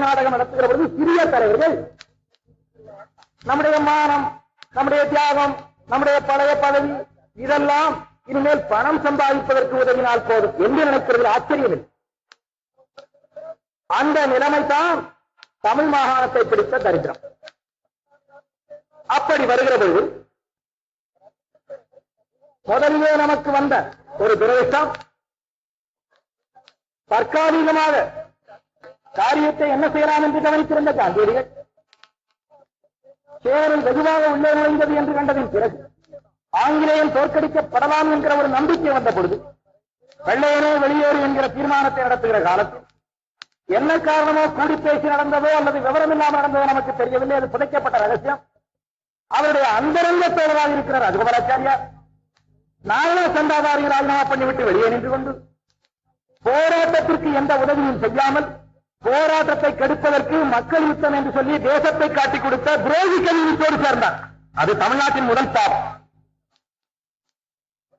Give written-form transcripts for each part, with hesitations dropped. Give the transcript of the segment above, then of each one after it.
நாடகம் நடத்துகிற பொழுது சிறிய தலைவர்கள் நம்முடைய மானம், நம்முடைய தியாகம், நம்முடைய பழைய பதவி இதெல்லாம் இனிமேல் பணம் சம்பாதிப்பதற்கு உதவினால் போதும் என்று நினைக்கிறது ஆச்சரியமில்லை. அந்த நிலைமைதான் தமிழ் மாகாணத்தை பிடித்த தரித்திரம். அப்படி வருகிற பொழுது முதலிலே நமக்கு வந்த ஒரு துரதிர்ஷ்டம், தற்காலிகமாக காரியத்தை என்ன செய்யலாம் என்று கவனித்திருந்த காந்தியடிகள் சேரல் வெகுவாக உள்ளே நுழைந்தது என்று கண்டதின் பிறகு ஆங்கிலேயன் தோற்கடிக்கப்படலாம் என்கிற ஒரு நம்பிக்கை வந்த பொழுது வெள்ளையனே வெளியேறு என்கிற தீர்மானத்தை நடத்துகிற காலத்தில் என்ன காரணமோ கூடி பேசி நடந்ததோ அல்லது விவரமில்லாமல் நடந்ததோ நமக்கு தெரியவில்லை. அது புதைக்கப்பட்ட ரகசியம். அவருடைய அந்தரங்க தோழராக இருக்கிற ராஜகோபாலாச்சாரியார் நாயன சந்தாதாரியை ராஜினாமா பண்ணிவிட்டு வெளியே நின்று கொண்டு போராட்டத்திற்கு எந்த உதவியும் செய்யாமல் போராட்டத்தை கெடுப்பதற்கு மக்கள் யுத்தம் என்று சொல்லி தேசத்தை காட்டிக் கொடுத்த துரோகி கம்யூனிஸ்டோடு சேர்ந்தார். அது தமிழ்நாட்டின் முதல் பாவம்.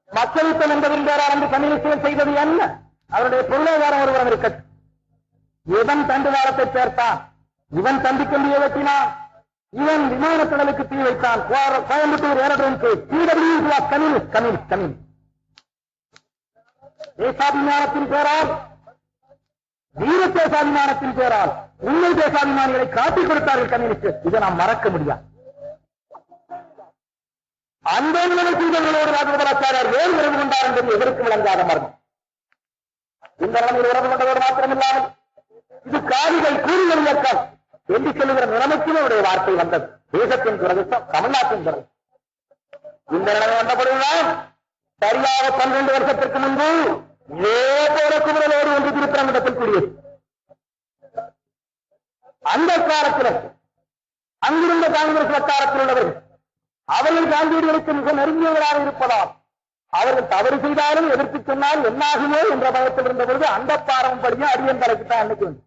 மக்கள் யுத்தம் என்பதின் பேரால் என்று கம்யூனிஸ்டுகள் செய்தது என்ன? அவருடைய பொருளாதாரம் ஒருவரம் இருக்கட்டும். இவன் தண்டுவாரத்தை சேர்த்தான், இவன் தம்பிக்கம்பியை வெட்டினான், இவன் விமான கடலுக்கு தீ வைத்தான், கோயம்புத்தூர் ஏரோட்ரோமுக்கு கம்யூனிஸ்ட். தேசாபிமானத்தின் பேரால், வீர தேசாபிமானத்தின் பேரால் உண்மை தேசாபிமானிகளை காட்டிக் கொடுத்தார்கள் கம்யூனிஸ்ட். இதை நாம் மறக்க முடியாது. அந்த நிலைமைகளோடு ராஜகோபாலாச்சாரியார் வேறு உறவு கொண்டார் என்பது எதற்கு விளங்காத மர்மம். இந்த நிலைமையில் உறவு கொண்டதோடு மாத்திரமில்லாமல் இது காவிகள் கூறுகள் இயக்கம் என்று சொல்லுகிற நிலைமைக்கும் அவருடைய வார்த்தை வந்தது. தேசத்தின் துரதிர்ஷ்டம், தமிழ்நாட்டின் துரதிர்ஷ்டம். இந்த நிலைமை வந்த பொழுதுதான் சரியாக 12 வருஷத்திற்கு முன்பு குமரலோடு ஒன்று திருப்பரங்கிடத்தில் கூடியது. அந்த காலத்தில் அங்கிருந்த காங்கிரஸ் வட்டாரத்தில் உள்ளவர்கள் அவர்கள் காந்தியடிகளுக்கு மிக நெருங்கியவராக இருப்பதால் அவர்கள் தவறு செய்தாலும் எதிர்த்து சொன்னால் என்னாகுமோ என்ற பயத்தில் இருந்த பொழுது அந்த பாரம்பரியம் அடியன் தலைக்குத்தான் அன்னைக்கு வந்து.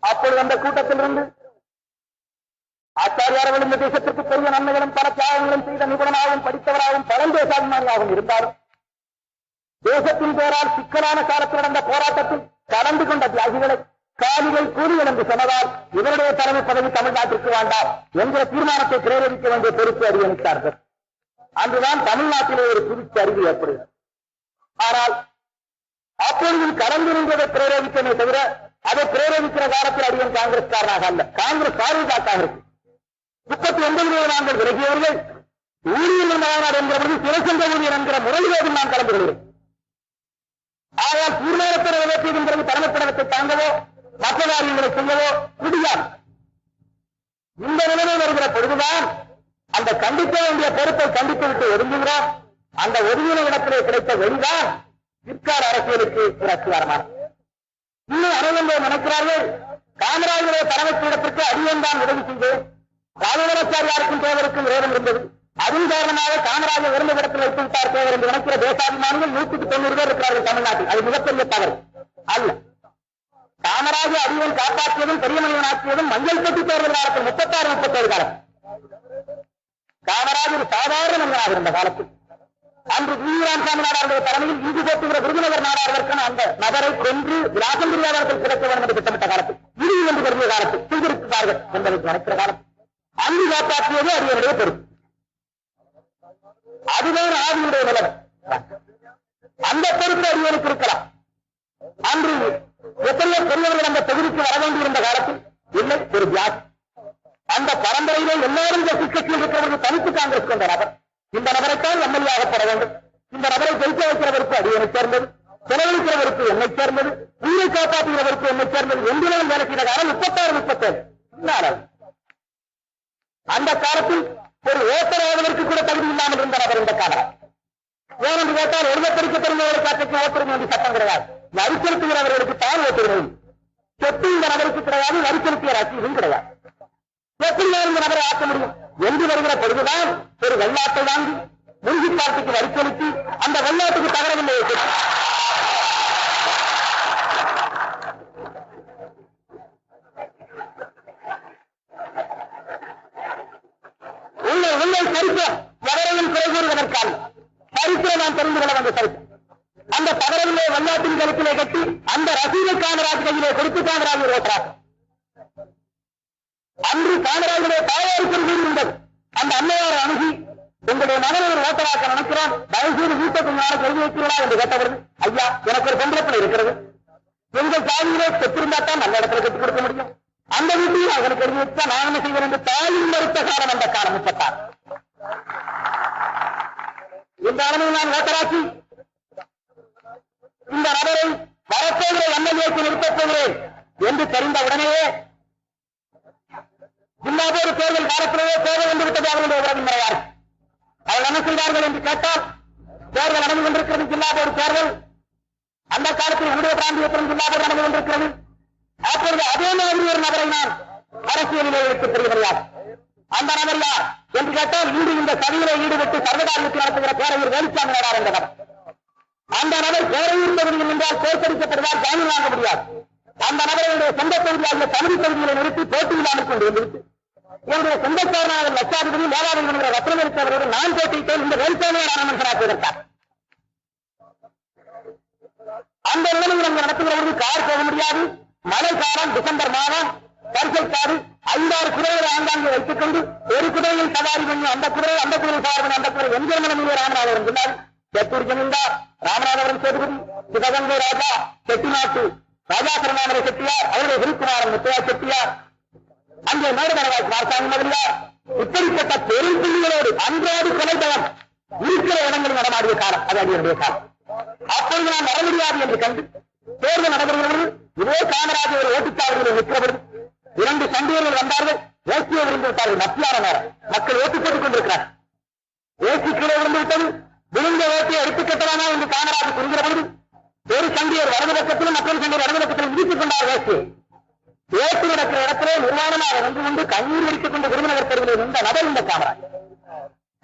அப்பொழுது அந்த கூட்டத்திலிருந்து ஆச்சாரியார்கள் இந்த தேசத்திற்கு பெரிய நன்மைகளும் பல தியாகங்களும் செய்த நிபுணனாகவும் படித்தவராகவும் பழந்தேசாபிமானியாகவும் இருந்தாலும் தேசத்தின் பேரால் சிக்கலான காலத்தில் நடந்த போராட்டத்தில் கலந்து கொண்ட தியாகிகளை காலிகள் கூலிகள் என்று சொன்னதால் இவருடைய தலைமை பதவி தமிழ்நாட்டிற்கு வேண்டாம் என்கிற தீர்மானத்தை பிரேரிக்க வேண்டிய பொறுப்பு அறிவித்தார்கள். அன்றுதான் தமிழ்நாட்டிலே ஒரு புதுச்ச அறிவு ஏற்படுகிறது. ஆனால் அப்பொழுது கலந்து நின்றதை பிரேரிக்கமே தவிர அதை பிரேரிக்கிற காலத்தில் அடியன் காங்கிரஸ்காரனாக அல்ல, காங்கிரஸ் பாரதியாக இருக்கு. 39 நாங்கள் விலகியவர்கள் ஊழியர் மாநாடு என்கிற சிவசங்க ஊழியர் என்கிற முறையிலேயே நான் கலந்து கொள்கிறேன். ஆனால் பூர்ணத்தை நிறைவேற்றியதன் பிறகு தலைமைப்படத்தை தாங்கவோ மற்ற காரியங்களை செய்யவோ முடியாது. இந்த நிலைமை வருகிற பொழுதுதான் அந்த கண்டிக்க வேண்டிய பொறுப்பை கண்டித்து விட்டு ஒதுங்குகிறோம். அந்த ஒதுங்கின இடத்திலே கிடைத்த வெளிதான் பிற்கால அரசியலுக்கு ஒரு அச்சுவாரமானது. இன்னும் அனைவரும் நினைக்கிறார்கள் காமராஜருடைய தலைமைப்பீடத்திற்கு அடியன் தான் உதவி செய்தேன், ராஜகோபாலாச்சாரியாருக்கும் தேவருக்கும் விரோதம் இருந்தது, அதன் காரணமாக காமராஜர் இருந்த இடத்தில் வைத்து விட்டார் தேவர் என்று நினைக்கிற தேசாபிமானிகள் 190 பேர் இருக்கிறார்கள் தமிழ்நாட்டில். அது மிகப்பெரிய தவறு அல்ல. காமராஜர் அடியன் காப்பாற்றியதும் பெரிய மனிதன் ஆக்கியதும் மஞ்சள் பெட்டி தேர்தல் காலத்தில் 36-37 காலம். காமராஜர் சாதாரண மனிதனாக இருந்த காலத்தில் அன்று வீராசாமி நாடாருடைய தலைமையில் இங்கு போட்டுகிற விருதுநகர் நாடாருவதற்கான அந்த நபரை கொன்று விலாசம் பிரியாதத்தில் கிடைக்க வேண்டும் என்று திட்டமிட்ட காலத்தில், இறுதி என்று கருதிய காலத்தில் செய்திருக்கிறார்கள் என்பதை நினைக்கிற காலம் அங்கு காப்பாற்றியது அடியனுடைய பொறுப்பு. அதுதான் ஆதியுடைய நிலைமை. அந்த பொறுப்பு அடியனுக்கு இருக்கலாம். அன்று எத்தனையோ பெரியவர்கள் அந்த தொகுதிக்கு வர வேண்டியிருந்த காலத்தில் இல்லை, ஒரு வியாதி. அந்த பரம்பரையிலே எல்லாரும் கட்சியில் இருக்கிறவர்கள் தனித்து காங்கிரஸ் கொண்ட நபர். இந்த நபரைத்தான் எம்எல்ஏ ஆகப்பட வேண்டும். இந்த நபரை ஜெயிக்க வைக்கிறவருக்கு அடியனை சேர்ந்தது, செலவழிக்கிறவருக்கு என்னை சேர்ந்தது, உயிரை காப்பாற்றுகிறவருக்கு என்னை சேர்ந்தது. எந்திலும் வேலை செய்த காலம் 36-37. அந்த காலத்தில் ஒரு ஓட்டராவதற்கு கூட தகுதி இல்லாமல் இருந்த நபர் இந்த காலம். ஏனென்று கேட்டால் எழுதப்படிக்க தெரிந்தவர்களுக்கு அத்தைக்கு ஓட்டுறது என்று சட்டம் கிடையாது. வரி செலுத்துகிறவர்களுக்கு தான் ஓட்டுகிறது. சொத்து இந்த நபருக்கு கிடையாது, வரி செலுத்திய ரசீதும் கிடையாது. எப்படி இந்த நபரை ஆக்க முடியும் என்று வருகிற பொழுதுதான் ஒரு வெள்ளாட்டை வாங்கி முனிசிபாலிட்டிக்கு வரி செலுத்தி அந்த வெள்ளாட்டுக்கு தகரவில்லை. உங்கள் சரித்திரம் எவரையும் குறை கூறுவதற்கான சரித்திரம் நாம் தெரிந்து கொள்ள வேண்டிய சரித்திரம். அந்த தவறிலே வெள்ளாட்டின் கருத்திலே கட்டி அந்த ரசீதை காமராஜ் கையிலே கொடுத்து காமராஜ் ஓட்டுறார். அன்று காமராஜுடைய தாயாருக்கு வீடு இருந்தது. அந்த அன்னையாரை அணுகி உங்களுடைய மகனை ஒரு ஓட்டராக்க நினைக்கிறோம், தயவுசெய்து வீட்டை கொஞ்ச நாள் கல்வி வைக்கிறீர்களா என்று கேட்டவர்கள், ஐயா எனக்கு ஒரு பொம்பளை இருக்கிறது, எங்கள் தாயிலே பெற்றிருந்தாத்தான் நல்ல இடத்துல கற்றுக் கொடுக்க முடியும், அந்த வீட்டையும் அவர்களுக்கு எழுதி வச்சா நான் என்ன செய்வேன் என்று தாயின் மறுத்த காலம் அந்த காலம் முப்பட்டார். இந்த அளவில் நான் ஓட்டராக்கி இந்த நபரை வரப்போகிற எம்எல்ஏக்கு நிறுத்தப் போகிறேன் என்று தெரிந்த உடனேயே ஜில்லா போர்டு தேர்தல் காலத்திலேயே தேவை வந்து விட்டது அவர்களுடைய உறவினரையார். அவர்கள் என்ன செய்தார்கள் என்று கேட்டால், தேர்தல் நடந்து கொண்டிருக்கிறது, ஜில்லா போர்டு தேர்தல். அந்த காலத்தில் உடைய பிராந்தியத்திலும் ஜில்லா போர்டு நடந்து கொண்டிருக்கிறது. அப்பொழுது அதே மாதிரி ஒரு நபரை நான் அரசியலிலே எடுத்து தெரிகிறார். அந்த நபர் யார் என்று கேட்டால், இன்று இந்த சதியிலே ஈடுபட்டு சர்வகாரியத்தில் நடத்துகிற பேரையூர் வேலுச்சாமி நாடார் என்ற நபர். அந்த நபர் பேரையூர் தொகுதியில் நின்றால் தோற்கடிக்கப்படுவார், ஜாமீன் வாங்க முடியாது. அந்த நபர்களுடைய சொந்த தொகுதியாக தமிழ் தொகுதிகளை நிறுத்தி போட்டியில்லாமல் கொண்டு வந்து என்னுடைய சொந்தக்காரனாக லட்சாதிபதி மேலாதிபதி என்கிற ரத்னமரித்தவரோடு நான் போட்டியிட்டேன். இந்த வேலுச்சாமியை நான் மனுஷனாக்கியிருக்கார். அந்த நிலையில் அங்கு நடத்துகிறவர்கள் கார் போக முடியாது. மழை காலம், டிசம்பர் மாதம், கரிசல்காடு, 5-6 குதிரைகளை ஆங்காங்கே வைத்துக் கொண்டு ஒரு குதிரையில் சவாரி பண்ணி அந்த குதிரை சவாரி பண்ணி அந்த குதிரை எந்திரமணம் ராமநாதபுரம் சொன்னார். செத்தூர் ஜமீன்தார், ராமநாதபுரம் சேதுபதி, சிவகங்கை ராஜா, செட்டிநாட்டு ராஜா திருநாமலை செட்டியார், அவருடைய விருக்குமாரன் முத்தையா செட்டியார், அங்கே மேடுமலவாய் மார்சாமி மதியார், இப்படிப்பட்ட பெரும் புள்ளிகளோடு அன்றாடு கொலைபயம் இருக்கிற இடங்களில் நடமாடிய காலம் அது அடியுடைய காலம். அப்பொழுது நான் வர முடியாது என்று கண்டு தேர்தல் நடைபெறுகிறது. இதே காமராஜ் ஒரு ஓட்டுச்சாவடியில் நிற்கிறவர்கள் 2 சண்டியர்கள் வந்தார்கள். ஏசியை விழுந்து விட்டார்கள். மத்தியான நேரம் மக்கள் ஓட்டு போட்டுக் கொண்டிருக்கிறார். ஏசி கீழே விழுந்து விட்டது. விழுந்த ஓட்டியை எடுத்துக் கட்டலாமா என்று காமராஜ் புரிகிற பொழுது ஒரு சண்டியர் வலது பக்கத்திலும் மற்றொரு சண்டியர் வலது பக்கத்திலும் விதித்துக் கொண்டார். ஏசியை ஓட்டு நடக்கிற இடத்திலே நிர்வாணமாக வந்து கொண்டு கண்ணீர் வெடித்துக் கொண்டு விருதுநகர் தெருவில் இருந்த நபர் இந்த காமராஜ்.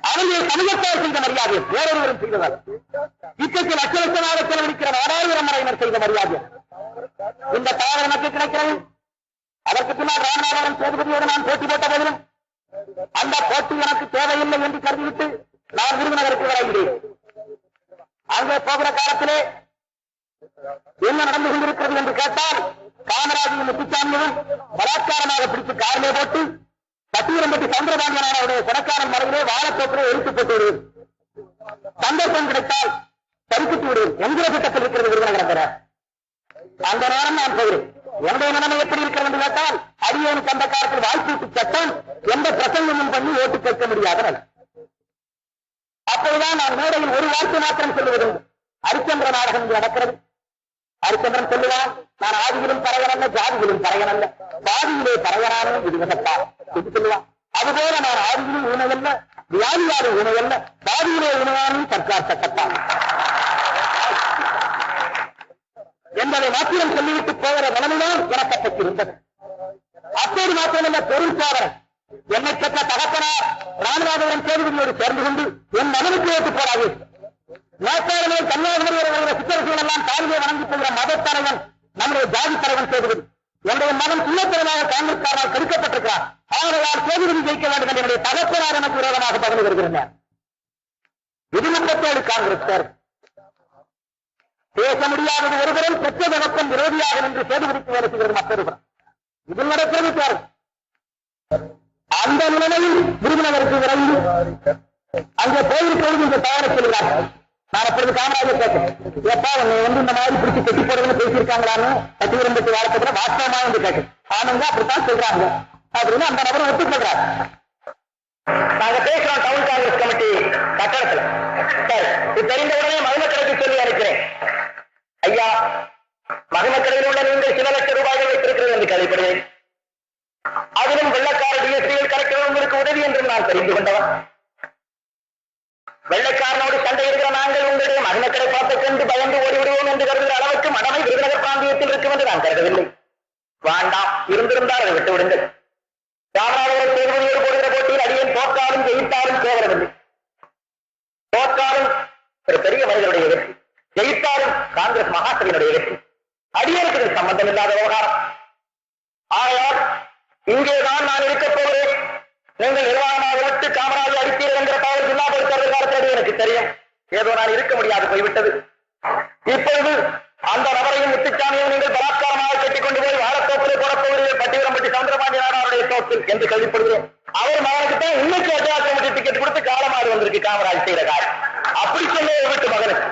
அவருடைய சமூகத்தார் செய்த மரியாதை வேறொருவரும் செய்ததால் இக்கத்தில் லட்ச லட்சமாக செலவழிக்கிற நாடாளுமன்ற முறையினர் செய்த மரியாதை இந்த தகவல் எனக்கு கிடைக்கிறது. அதற்கு பின்னால் ராமநாதபுரம் சேதுபதியோடு நான் போட்டி போட்ட போதிலும் அந்த போட்டி எனக்கு தேவையில்லை என்று கருதிவிட்டு நான் விருதுநகருக்கு வருகிறேன். அங்கே போகிற காலத்திலே என்ன நடந்து கொண்டிருக்கிறது என்று கேட்டால், காமராஜின் முத்துச்சாமியும் பலாத்காரமாக பிடித்து காரிலே போட்டு பட்டியலம்பட்டி சந்திரபாண்டியனான அவருடைய கொடைக்கானல் மரபிலே வாழத்தோப்பிலே எரித்துப் போட்டு விடுவது. சந்தர்ப்பம் கிடைத்தால் தரிப்பித்து விடுவது என்கிற திட்டத்தில் இருக்கிறது விருதுநகர். அந்த நேரம் நான் போகிறேன். என்னுடைய நிலைமை எப்படி இருக்கிறது என்று கேட்டால், அடியோனுக்கு அந்த காலத்தில் வாய்ப்பீட்டு சட்டம் எந்த பிரசங்கமும் பண்ணி ஓட்டு கேட்க முடியாத. அப்போதுதான் நான் மேடையில் ஒரு வார்த்தை மாத்திரம் சொல்லுவது. ஹரிச்சந்திர நாடகம் இங்கு நடக்கிறது. ஹரிச்சந்திரன் சொல்லுவான், நான் ஆதியிலும் பறையனல்ல, ஜாதியிலும் பறையனல்ல, பாதியிலே பறையனானே விதிவசத்தா என்று சொல்லுவான். அதுபோல நான் ஆதியிலும் உணவல்ல, வியாதியாத உணவல்ல, பாதியிலே உணவானும் சர்க்கார் சட்டத்தான் என்பதை மாத்திரம் சொல்லிவிட்டு போகிற நிலைமைதான் எனக்கு பெற்றிருந்தது. அப்போது மாத்திரமல்ல, பெரும் சோதரன் என்னை பெற்ற தகப்பனார் ராமநாதபுரம் சேதுபதியோடு சேர்ந்து கொண்டு என் மகனுக்கு ஓட்டு போடாது. நேற்றாளர்களே கன்னியாகுமரி வருகிற சிற்றரசுகள் எல்லாம் தாரியை வணங்கி போகிற மதத்தலைவன் நம்முடைய ஜாதி தலைவன் சேதுபதி. என்னுடைய மகன் சின்னத்திரமாக காங்கிரஸ்காரால் கெடுக்கப்பட்டிருக்கிறார். அவர்களால் சேதுபதி ஜெயிக்க வேண்டும் என்று என்னுடைய தகப்பனார் எனக்கு விரோதமாக பகிர்ந்து வருகிறேன். இது 37 காங்கிரஸ் தேர்வு. பேச முடியாதது ஒருவரும் பெற்ற வழக்கம் விரோதியாக நின்று சேதுபதிக்கு வேலை செய்கிறது மற்றொருவரும். இதில் நடக்கிறது தேர்வு. அந்த நிலையில் விருதுநகருக்கு விரைந்து அங்கே போயிருப்போது இந்த தவறை சொல்கிறார்கள். நான் அப்பொழுது காமராஜர் கேட்டேன், எப்பா உன்னை இந்த மாதிரி பிடிச்சி கட்டி போடுறதுன்னு பேசியிருக்காங்களான்னு பட்டியலம்பட்டி வாழ்க்கை வாஸ்தவமா என்று கேட்டேன். ஆனங்க அப்படித்தான் சொல்றாங்க அப்படின்னு அந்த நபரை ஒத்துக்கொள்றாரு. நாங்க பேசுறோம் டவுன் காங்கிரஸ் கமிட்டி கட்டடத்துல. சரி, இது தெரிந்த உடனே மகிமக்கடைக்கு சொல்லி அனுப்பிக்கிறேன். ஐயா, மகிமக்கடையில் உள்ள நீங்கள் சில லட்சம் ரூபாய்கள் வைத்திருக்கிறது என்று கதைப்படுவேன். அதிலும் வெள்ளக்கார டிஎஸ்பிகள் கரெக்டவங்களுக்கு உதவி என்றும் நான் தெரிந்து கொண்டவன். வெள்ளைக்காரனோடு சண்டை இருக்கிற நாங்கள் உங்களுடைய மகிமக்கடை பார்த்துக் கொண்டு பயந்து ஓடிவிடுவோம் என்று கருதுகிற அளவுக்கு மடமை விருதுநகர் பிராந்தியத்தில் இருக்கும் என்று நான் கருதவில்லை. வேண்டாம், இருந்திருந்தால் அதை விட்டு விடுங்கள். ராமநாதபுரம் சேதுபதியோடு போடுகிற போட்டியில் அடியேன் தோற்காலும் ஜெயித்தாலும் கேவலமில்லை. தோற்காலும் ஒரு பெரிய மனிதனுடைய வெற்றி, ஜெயித்தாலும் காங்கிரஸ் மகாசபையினுடைய வெற்றி. அடியேனுக்கு சம்பந்தம் இல்லாத விவகாரம். ஆகையால் இங்கேதான் நான் இருக்கப் போகிறேன். நீங்கள் நிர்வாகமாக விட்டு காமராஜ் அடித்தீர்கள் என்கிற தகவல் ஜில்லா போலீஸ் காலத்தில் எனக்கு தெரியும். ஏதோ நான் இருக்க முடியாது போய்விட்டது. இப்பொழுது அந்த நபரையும் முத்துச்சாமியும் நீங்கள் பலாத்காரமாக கட்டிக் கொண்டு போய் வாழத்தோப்பிலே போடப்போகிறீர்கள் பட்டியலம்பட்டி சந்திரபாண்டி நாடாருடைய தோப்பில் என்று கேள்விப்படுகிறேன். அவர் மகனுக்கு தான் இன்னைக்கு அஜாத்திரமட்டி டிக்கெட் கொடுத்து காலமாறு வந்திருக்கு காமராஜ் செய்த காலம். அப்படி சொன்ன வீட்டு மகனுக்கு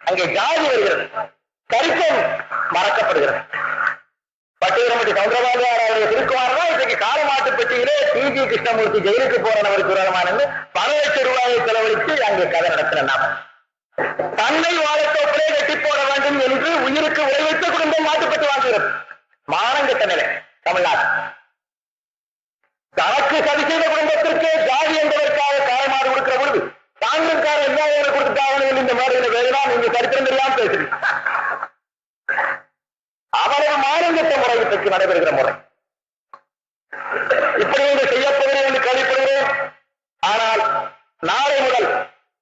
அங்கே ஜாதி வருகிறது, கரிசம் மறக்கப்படுகிறது. பட்டியலம்பட்டி சந்திரபாண்டி நாடாருடைய திருக்குமார் தான் இன்றைக்கு காலமாட்டு பெட்டியிலே டிஜி கிருஷ்ணமூர்த்தி ஜெயிலுக்கு போனவருக்கு விரோதமானது பல லட்சம் ரூபாயை செலவழித்து அங்கே கதை நடத்தின நாம தன்னை வாழத்தோப்பிலே வெட்டி போட வேண்டும் என்று உயிருக்கு உழைவைத்த குடும்பம் மாட்டுப்பட்டு வாங்குகிறது. மானங்கெட்ட நிலை தமிழ்நாடு. தனக்கு சதி செய்த குடும்பத்திற்கு ஜாதி என்பதற்காக காலமாறு கொடுக்கிற பொழுது காங்கிரஸ்கார இல்லாத கொடுத்துட்டாங்க. இந்த மேடையில வேறுதான் நீங்க சரித்திரம் தெரியாமல் பேசுறீங்க. அவரது மானங்கெட்ட முறை இன்றைக்கு நடைபெறுகிற முறை. இப்படி நீங்கள் செய்யப்படுகிறேன் என்று கேள்விப்படுகிறேன். ஆனால் நாளை முதல்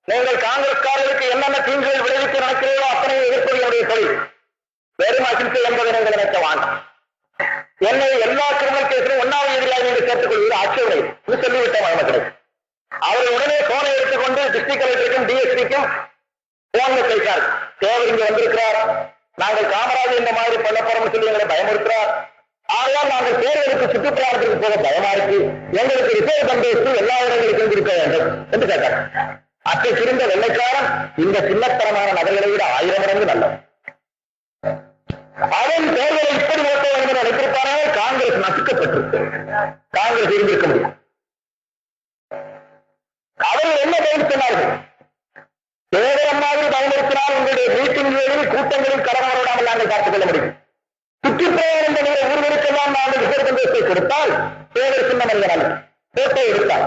நீங்கள் காங்கிரஸ்காரர்களுக்கு என்னென்ன தீங்குகள் விளைவிக்க நடக்கிறதோ அத்தனை எதிர்ப்பது என்னுடைய தொழில். வெறும் அகிம்சை என்பதை நீங்கள் நினைக்க வேண்டாம். என்னை எல்லா கிரிமினல் கேஸிலும் ஒன்னாவது எதிராக நீங்கள் சேர்த்துக் கொள்வது ஆட்சேபனை சொல்லிவிட்ட மக்களுக்கு. அவர்கள் உடனே போனை எடுத்துக்கொண்டு டிஸ்ட்ரிக்ட் கலெக்டருக்கும் டிஎஸ்பிக்கும் போன்ல பேசினார். தேவர் இங்க வந்திருக்கிறார், நாங்கள் காமராஜர் இந்த மாதிரி பண்ண போறோம்னு சொல்லி எங்களை பயமுறுத்துறார். ஆனால் நாங்கள் தேர்தலுக்கு சுற்றுப்பிரயாணத்திற்கு போக பயமா இருக்கு, எங்களுக்கு ரிசர்வ் பந்தோஸ்து எல்லா இடங்களுக்கும் இருக்க வேண்டும் என்று கேட்டார். அத்தை சிறந்த வெள்ளைக்காரன் இந்த சின்னத்தனமான நகர்களை விட 1000 மடங்கு நல்லது. அவன் தேர்தலை இப்படி ஓட்ட வேண்டும் என்று நினைத்திருப்பாரே காங்கிரஸ் நசுக்கப்பட்டு காங்கிரஸ் இருந்திருக்க முடியும். அவர்கள் என்ன பயன் சொன்னார்கள்? தேர்தல் மாதிரி பயன்படுத்தினால் உங்களுடைய மீட்டிங்களில் கூட்டங்களில் கடமை விடாமல் நாங்கள் பார்த்துக் கொள்ள முடியும். சுற்றுப்பிரயாணம் என்ற ஊர்களுக்கெல்லாம் நாங்கள் ரிசர்வ் பந்தோஸ்தை கொடுத்தால் தேர்தல் சின்னமல்ல போட்டோ எடுத்தார்.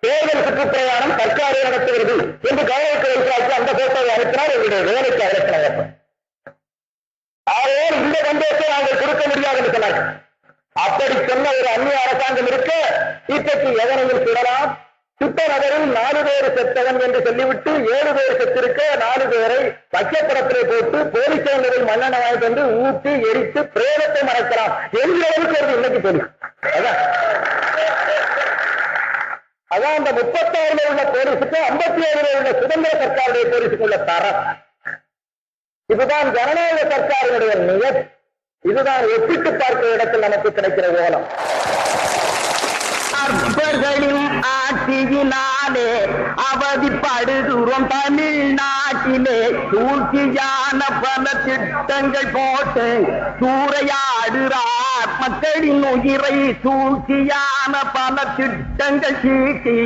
தேர்தல் சுற்றுப்பிரயாணம் சர்க்காரை நடத்துகிறது என்று கவனத்தை வைத்தாச்சு. அந்த போட்டோவை அனுப்பினால் எங்களுடைய வேலைக்கு அழைக்கிறார். ஆகையால் இந்த சந்தோஷத்தை நாங்கள் கொடுக்க முடியாது என்று சொன்னார்கள். அப்படி சொன்ன ஒரு அந்நிய அரசாங்கம் இருக்க இன்றைக்கு எவனையும் சுடலாம். சுட்ட நகரில் 4 பேர் செத்தவன் என்று சொல்லிவிட்டு 7 பேர் செத்திருக்க 4 பேரை பச்சைப்படத்திலே போட்டு போலீஸ் நிலையில் மண்ணெண்ணெய் வாங்கிட்டு வந்து ஊற்றி எரித்து பிரேதத்தை மறைக்கலாம் என்ற அளவுக்கு ஒரு இன்னைக்கு தெரியும். அதான் அந்த 36 உள்ள போலீஸுக்கு 57 உள்ள சுதந்திர சர்க்காருடைய போலீஸுக்கு உள்ள தரம். இதுதான் ஜனநாயக சர்க்காரினுடைய நியதி. இதுதான் ஒப்பிட்டு பார்க்கிற இடத்தில் நமக்கு கிடைக்கிற ஓலம். அற்பர்களின் ஆட்சியினாலே அவதிப்படுகிறோம் தமிழ்நாட்டிலே. சூழ்ச்சியான பல திட்டங்கள் போட்டு சூறையாடுறார் மக்களின் உயிரை. சூழ்ச்சியான பல திட்டங்கள் சீட்டி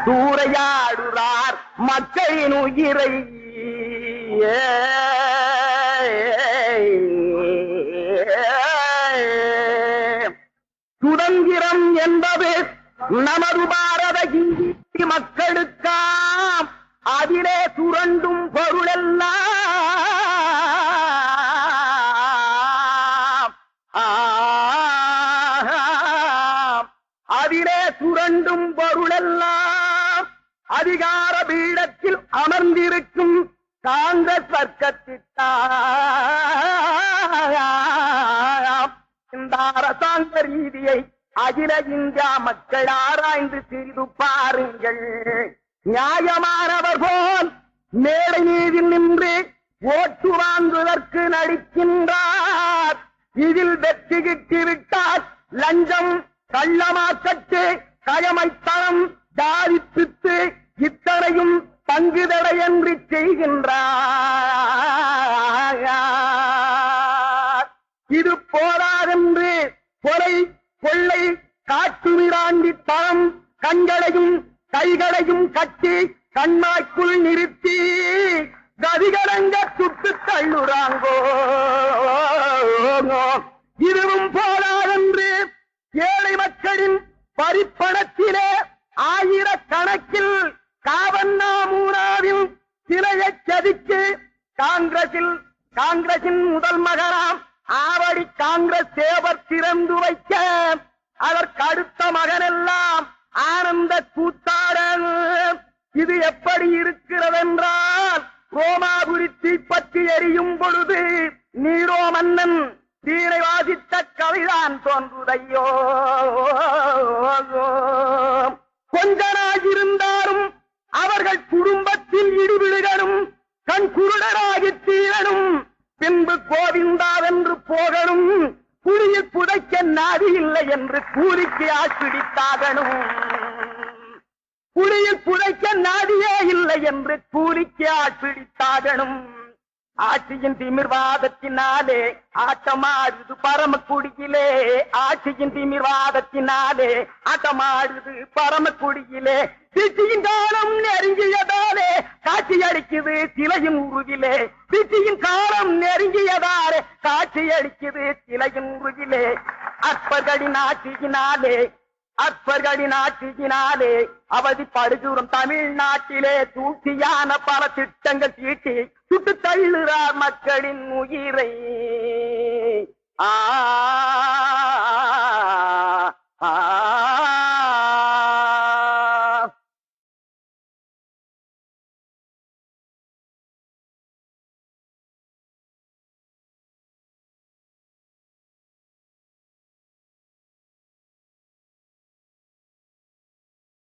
சூறையாடுறார் மக்களின் உயிரை. சுதந்திரம் என்பது நமது பாரத இந்தி மக்களுக்காம். அதிலே சுரண்டும் பொருளெல்லாம் அதிலே சுரண்டும் பொருளெல்லாம் அதிகார பீடத்தில் அமர்ந்திருக்கும் காங்கிரஸ் வர்க்கத்திற்காம். இந்த அரசாங்க ரீதியை அகில இந்தியா மக்கள் ஆராய்ந்து செய்து பாருங்கள். நியாயமானவர் போல் மேடை மீது நின்று ஓட்டு வாங்குவதற்கு நடிக்கின்றார். இதில் வெற்றி கிட்டிவிட்டால் லஞ்சம், கள்ளமாக்கட்டு, கயமைத்தனம், ஜாதிப்பித்து இத்தனையும் பங்குதடையின்றி செய்கின்றார். இது போராதென்று கொலை, கொள்ளை, காட்டுமிராண்டித்தனம், கண்களையும் கைகளையும் கட்டி கண்மாய்க்குள் நிறுத்தி கதிகரங்க சுட்டு தள்ளுறாங்கோ. இதுவும் போராதென்று ஏழை மக்களின் பரிப்பணத்திலே ஆயிரக்கணக்கில் காவன்னாமூராவில் சிலையை செதுக்கி காங்கிரசின் முதல் மகனாம் ஆவடி காங்கிரஸ் சேவர் திறந்து வைக்க அதற்கு அடுத்த மகனெல்லாம் ஆனந்த கூத்தாட. இது எப்படி இருக்கிறதென்றால் ரோமாபுரி தீப்பற்றி எரியும் பொழுது நீரோ மன்னன் வீணை வாசித்த கவிதான் தோன்றுதையோ. கொஞ்ச நாள் இருந்தாலும் அவர்கள் குடும்பத்தில் இடிவிடுகளும் கண் குருடராகி தீரணும், பின்பு கோவிந்தாவென்று போகணும். குழியில் புதைக்க நாதி இல்லை என்று கூலிக்கு ஆட்பிடித்தாகணும். குழியில் புதைக்க நாதியே இல்லை என்று கூலிக்கு ஆட்பிடித்தாகணும். ஆட்சியின் திமிர்வாதத்தினாலே ஆட்டமாடுது பரமக்குடியிலே. ஆட்சியின் திமிர்வாதத்தினாலே ஆட்டமாடுது பரமக்குடியிலே. சிட்டியின் காலம் நெருங்கியதாலே காட்சி அளிக்குது சிலையின் உருவிலே. சிட்டியின் காலம் நெருங்கியதாலே காட்சி அளிக்குது சிலையின் உருவிலே. அற்பர்களின் ஆட்சியினாலே அவதிப்படுகிறோம் தமிழ்நாட்டிலே. சூழ்ச்சியான பல திட்டங்கள் தீட்டி சுட்டு தள்ளுறார் மக்களின் உயிரை.